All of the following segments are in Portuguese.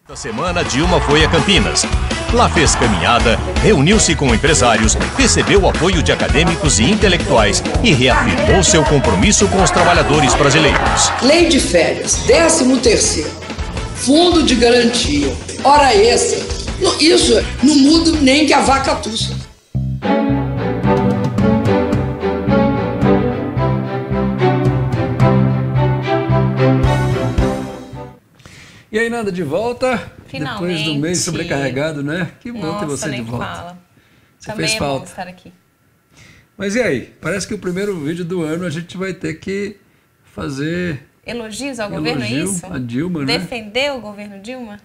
Esta semana, Dilma foi a Campinas. Lá fez caminhada, reuniu-se com empresários, recebeu apoio de acadêmicos e intelectuais e reafirmou seu compromisso com os trabalhadores brasileiros. Lei de férias, 13º, fundo de garantia, hora extra. Isso não muda nem que a vaca tussa. E aí, Nanda, de volta? Finalmente. Depois do mês sobrecarregado, né? Que bom ter você de volta. Fala. Você Também fez falta. Bom estar aqui. Mas e aí? Parece que o primeiro vídeo do ano a gente vai ter que fazer... Elogios ao governo, é isso? A Dilma, né? Defender o governo Dilma?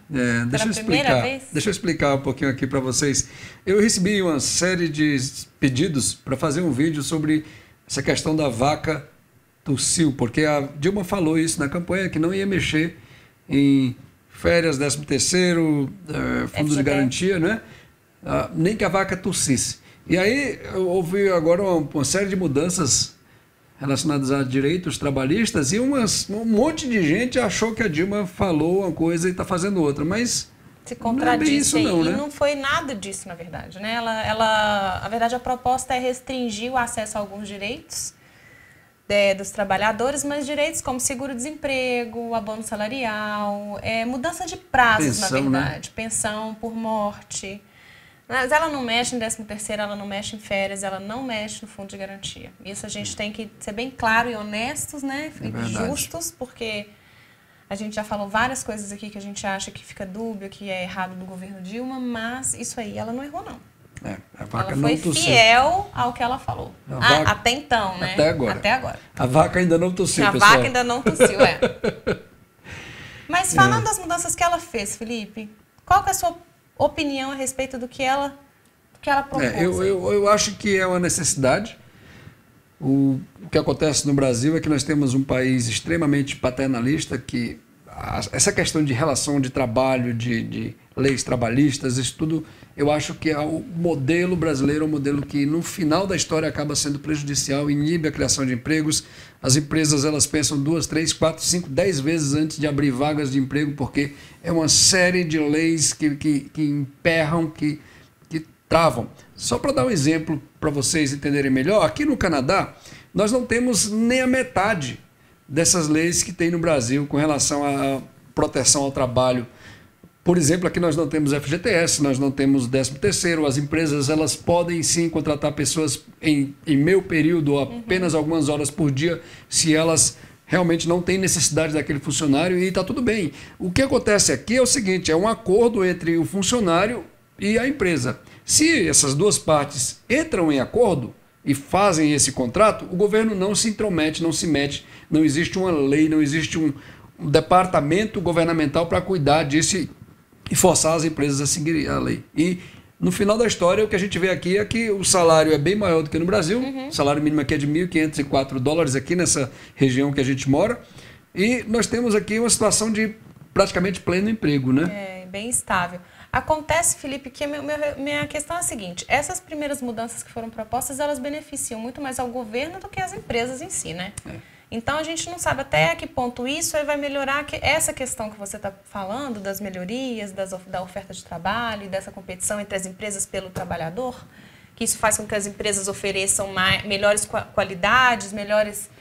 Deixa eu explicar um pouquinho aqui para vocês. Eu recebi uma série de pedidos para fazer um vídeo sobre essa questão da vaca tossiu, porque a Dilma falou isso na campanha, que não ia mexer em férias, 13º, fundo de garantia, né? Nem que a vaca tossisse. E aí houve agora uma série de mudanças relacionadas a direitos trabalhistas e um monte de gente achou que a Dilma falou uma coisa e está fazendo outra, mas se contradisse não é bem isso, não, né? E não foi nada disso, na verdade, né? Na verdade, a proposta é restringir o acesso a alguns direitos dos trabalhadores, mas direitos como seguro-desemprego, abono salarial, mudança de prazos, pensão, na verdade, né? Pensão por morte. Mas ela não mexe em 13º, ela não mexe em férias, ela não mexe no fundo de garantia. Isso a gente tem que ser bem claro e honestos, né? E justos, porque a gente já falou várias coisas aqui que a gente acha que fica dúbio, que é errado do governo Dilma, mas isso aí ela não errou, não. A vaca ela foi fiel ao que ela falou. Até então, né? Até agora. A vaca ainda não tossiu, pessoal. A vaca ainda não tossiu, Mas falando das mudanças que ela fez, Felipe, qual que é a sua opinião a respeito do que ela propôs? Eu acho que é uma necessidade. O que acontece no Brasil é que nós temos um país extremamente paternalista, que essa questão de relação de trabalho, de leis trabalhistas, isso tudo, eu acho que o modelo brasileiro é um modelo que no final da história acaba sendo prejudicial, inibe a criação de empregos. As empresas elas pensam 2, 3, 4, 5, 10 vezes antes de abrir vagas de emprego, porque é uma série de leis que emperram, que travam. Só para dar um exemplo para vocês entenderem melhor, aqui no Canadá nós não temos nem a metade dessas leis que tem no Brasil com relação à proteção ao trabalho. Por exemplo, aqui nós não temos FGTS, nós não temos 13º, as empresas elas podem sim contratar pessoas em meio período, ou apenas algumas horas por dia, se elas realmente não têm necessidade daquele funcionário, e está tudo bem. O que acontece aqui é o seguinte, é um acordo entre o funcionário e a empresa. Se essas duas partes entram em acordo e fazem esse contrato, o governo não se intromete, não se mete, não existe uma lei, não existe um departamento governamental para cuidar disso e forçar as empresas a seguir a lei. E no final da história, o que a gente vê aqui é que o salário é bem maior do que no Brasil. O salário mínimo aqui é de $1.504 aqui nessa região que a gente mora. E nós temos aqui uma situação de praticamente pleno emprego, né? Bem estável. Acontece, Felipe, que minha questão é a seguinte: essas primeiras mudanças que foram propostas, elas beneficiam muito mais ao governo do que as empresas em si, né? Então, a gente não sabe até a que ponto isso vai melhorar essa questão que você está falando, das melhorias, da oferta de trabalho e dessa competição entre as empresas pelo trabalhador, que isso faz com que as empresas ofereçam melhores qualidades, melhores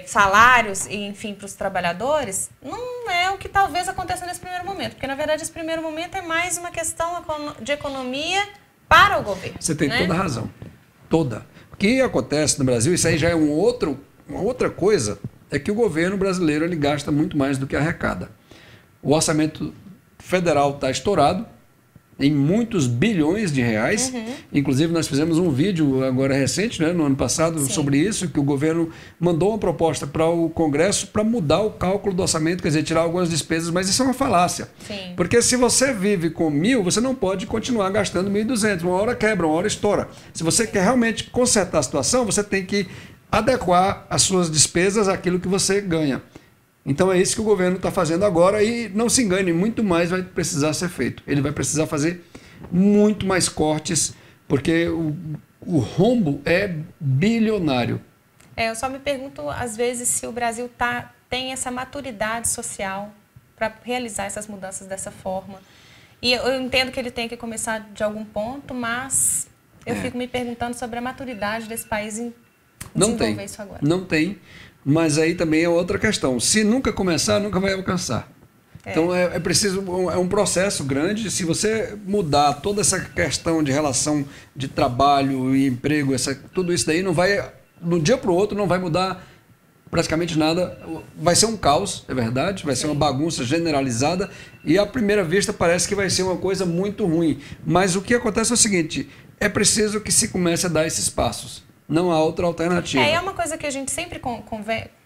salários, enfim, para os trabalhadores. Não é o que talvez aconteça nesse primeiro momento, porque, na verdade, esse primeiro momento é mais uma questão de economia para o governo. Você tem toda a razão. Toda. O que acontece no Brasil, isso aí já é uma outra coisa, é que o governo brasileiro ele gasta muito mais do que arrecada. O orçamento federal está estourado em muitos bilhões de reais. Inclusive, nós fizemos um vídeo agora recente, né, no ano passado, sobre isso, que o governo mandou uma proposta para o Congresso para mudar o cálculo do orçamento, quer dizer, tirar algumas despesas, mas isso é uma falácia. Porque se você vive com 1.000, você não pode continuar gastando 1.200. Uma hora quebra, uma hora estoura. Se você quer realmente consertar a situação, você tem que adequar as suas despesas àquilo que você ganha. Então é isso que o governo está fazendo agora e não se engane, muito mais vai precisar ser feito. Ele vai precisar fazer muito mais cortes, porque o rombo é bilionário. Eu só me pergunto, às vezes, se o Brasil tem essa maturidade social para realizar essas mudanças dessa forma. E eu entendo que ele tem que começar de algum ponto, mas eu fico me perguntando sobre a maturidade desse país em desenvolver isso agora. Não tem, mas aí também é outra questão. Se nunca começar, nunca vai alcançar. Então é preciso, é um processo grande. Se você mudar toda essa questão de relação de trabalho e emprego, tudo isso daí não vai, de um dia para o outro, não vai mudar praticamente nada. Vai ser um caos, é verdade, vai ser uma bagunça generalizada e à primeira vista parece que vai ser uma coisa muito ruim. Mas o que acontece é o seguinte, é preciso que se comece a dar esses passos. Não há outra alternativa. É uma coisa que a gente sempre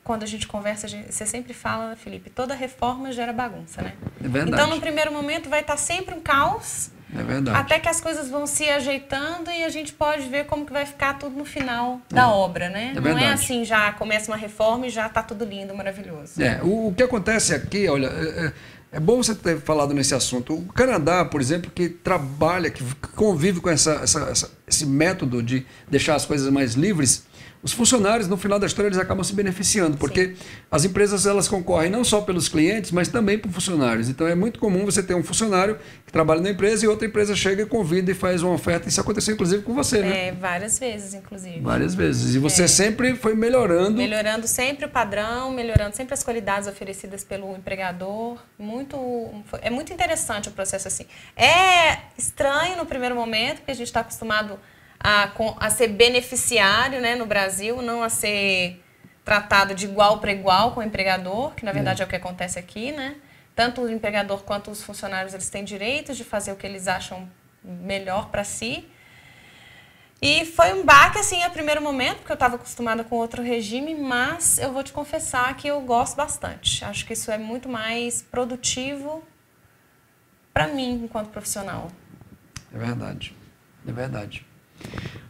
quando a gente conversa, você sempre fala, Felipe, toda reforma gera bagunça, né? É verdade. Então, no primeiro momento, vai estar sempre um caos. É verdade. Até que as coisas vão se ajeitando e a gente pode ver como que vai ficar tudo no final da obra, né? É não é assim, já começa uma reforma e já está tudo lindo, maravilhoso. O que acontece aqui, olha, é bom você ter falado nesse assunto. O Canadá, por exemplo, que trabalha, que convive com esse método de deixar as coisas mais livres, os funcionários, no final da história, eles acabam se beneficiando, porque as empresas elas concorrem não só pelos clientes, mas também por funcionários. Então é muito comum você ter um funcionário que trabalha na empresa e outra empresa chega e convida e faz uma oferta. Isso aconteceu inclusive com você, né? Várias vezes, inclusive. Várias vezes. E você sempre foi melhorando. Melhorando sempre o padrão, melhorando sempre as qualidades oferecidas pelo empregador. É muito interessante o processo assim. É estranho no primeiro momento, porque a gente está acostumado a ser beneficiário, né, no Brasil, não a ser tratado de igual para igual com o empregador, que na verdade é o que acontece aqui, né? Tanto o empregador quanto os funcionários, eles têm direitos de fazer o que eles acham melhor para si. E foi um baque, assim, a primeiro momento, porque eu estava acostumada com outro regime, mas eu vou te confessar que eu gosto bastante. Acho que isso é muito mais produtivo para mim, enquanto profissional. É verdade. É verdade.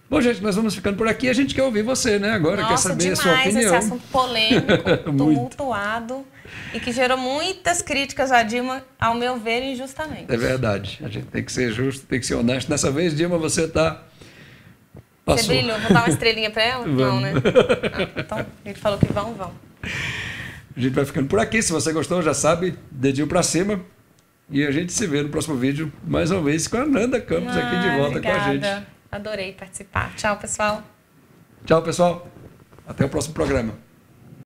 Bom, gente, nós vamos ficando por aqui. A gente quer ouvir você, né? Agora quer saber a sua opinião. Esse assunto polêmico, tumultuado e que gerou muitas críticas a Dilma, ao meu ver, injustamente. É verdade. A gente tem que ser justo, tem que ser honesto. Dessa vez, Dilma, você está... Você brilhou. Vou dar uma estrelinha para ela? Vamos. Não, né? Então, ele falou que vão. A gente vai ficando por aqui. Se você gostou, já sabe, dedinho para cima. E a gente se vê no próximo vídeo, mais uma vez, com a Nanda Campos aqui de volta obrigada. Com a gente. Adorei participar. Tchau, pessoal. Tchau, pessoal. Até o próximo programa.